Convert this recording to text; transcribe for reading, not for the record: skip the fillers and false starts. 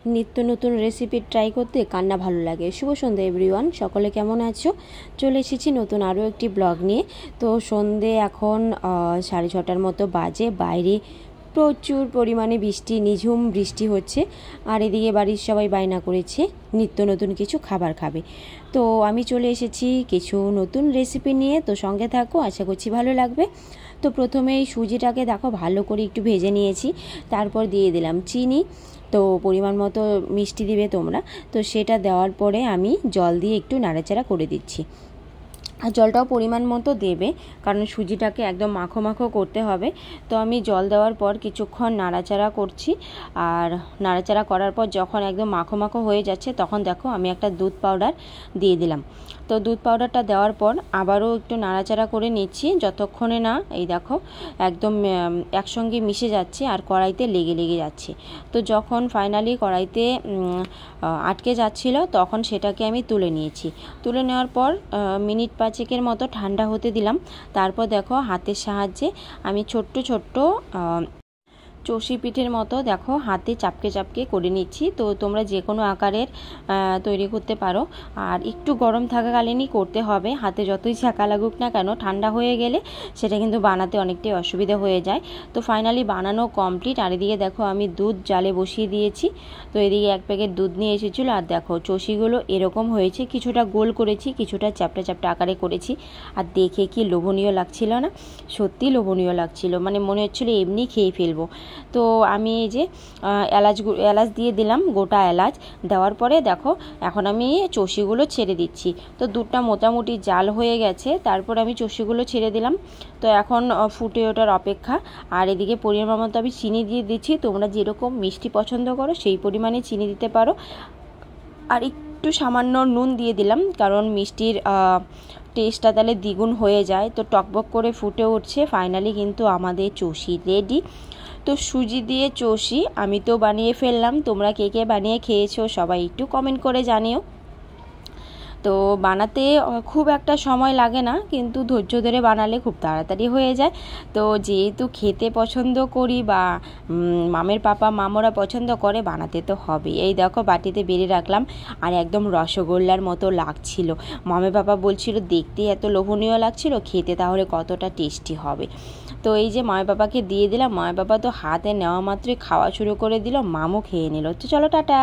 নিত্য নতুন recipe try করতে কান্না ভালো লাগে। শুভ সন্ধ্যা এভরিওয়ান, সকলে কেমন আছো? চলে এসেছি নতুন আরও একটি ব্লগ নিয়ে। তো সন্ধে এখন 6:30টার মতো বাজে। বাইরে প্রচুর পরিমাণে বৃষ্টি, নিঝুম বৃষ্টি হচ্ছে। আর এদিকে বাড়ির সবাই বায়না করেছে নিত্য নতুন কিছু খাবার খাবে। তো আমি চলে এসেছি কিছু নতুন রেসিপি নিয়ে। তো সঙ্গে থাকো, আশা করছি ভালো লাগবে। তো প্রথমে এই সুজিটাকে দেখো ভালো করে একটু ভেজে নিয়েছি, তারপর দিয়ে দিলাম চিনি। তো পরিমাণ মতো মিষ্টি দিবে তোমরা। তো সেটা দেওয়ার পরে আমি জল দিয়ে একটু নাড়াচাড়া করে দিচ্ছি। আর জলটাও পরিমাণ মতো দেবে, কারণ সুজিটাকে একদম মাখো মাখো করতে হবে। তো আমি জল দেওয়ার পর কিছুক্ষণ নাড়াচাড়া করছি। আর নাড়াচাড়া করার পর যখন একদম মাখো মাখো হয়ে যাচ্ছে, তখন দেখো আমি একটা দুধ পাউডার দিয়ে দিলাম। তো দুধ পাউডারটা দেওয়ার পর আবারও একটু নাড়াচাড়া করে নিচ্ছি, যতক্ষণে না এই দেখো একদম একসঙ্গে মিশে যাচ্ছে আর কড়াইতে লেগে লেগে যাচ্ছে। তো যখন ফাইনালি কড়াইতে আটকে যাচ্ছিল, তখন সেটাকে আমি তুলে নিয়েছি। তুলে নেওয়ার পর মিনিট 5 মতো ঠান্ডা হতে দিলাম। তারপর দেখো হাতের সাহায্যে আমি ছোট্ট ছোট্ট চষি পিঠের মতো দেখো হাতে চাপকে চাপকে করে নিচ্ছি। তো তোমরা যে কোনো আকারের তৈরি করতে পারো। আর একটু গরম থাকাকালীনই করতে হবে, হাতে যতই ছ্যাঁকা লাগুক না কেন, ঠান্ডা হয়ে গেলে সেটা কিন্তু বানাতে অনেকটাই অসুবিধা হয়ে যায়। তো ফাইনালি বানানো কমপ্লিট। আর এদিকে দেখো আমি দুধ জালে বসিয়ে দিয়েছি। তো এদিকে 1 প্যাকেট দুধ নিয়ে এসেছিলো। আর দেখো চষিগুলো এরকম হয়েছে, কিছুটা গোল করেছি, কিছুটা চ্যাপটা চ্যাপটা আকারে করেছি। আর দেখে কি লোভনীয় লাগছিল না? সত্যি লোভনীয় লাগছিল, মানে মনে হচ্ছিলো এমনি খেয়ে ফেলবো। তো আমি এই যে এলাচ দিয়ে দিলাম, গোটা এলাচ দেওয়ার পরে দেখো এখন আমি চষিগুলো ছেড়ে দিচ্ছি। তো দুধটা মোটামুটি জাল হয়ে গেছে, তারপর আমি চষিগুলো ছেড়ে দিলাম। তো এখন ফুটে ওঠার অপেক্ষা। আর এদিকে পরিমাণ মতো আমি চিনি দিয়ে দিচ্ছি। তোমরা যেরকম মিষ্টি পছন্দ করো সেই পরিমাণে চিনি দিতে পারো। আর একটু সামান্য নুন দিয়ে দিলাম, কারণ মিষ্টির টেস্টটা তাহলে দ্বিগুণ হয়ে যায়। তো টকবক করে ফুটে উঠছে। ফাইনালি কিন্তু আমাদের চষি রেডি। তো সুজি দিয়ে চষি আমি তো বানিয়ে ফেললাম। তোমরা কে কে বানিয়ে খেয়েছো সবাই একটু কমেন্ট করে জানিও। তো বানাতে খুব একটা সময় লাগে না, কিন্তু ধৈর্য ধরে বানালে খুব তাড়াতাড়ি হয়ে যায়। তো যেহেতু খেতে পছন্দ করি, বা মামের পাপা মামরা পছন্দ করে, বানাতে তো হবে। এই দেখো বাটিতে বেড়ে রাখলাম, আর একদম রসগোল্লার মতো লাগছিল। মামের পাপা বলছিল দেখতে এত লোভনীয় লাগছিল, খেতে তাহলে কতটা টেস্টি হবে। তো এই যে মায়ের বাবাকে দিয়ে দিলাম। মায়ের বাবা তো হাতে নেওয়া মাত্রই খাওয়া শুরু করে দিল, মামও খেয়ে নিল। তো চলো টাটা।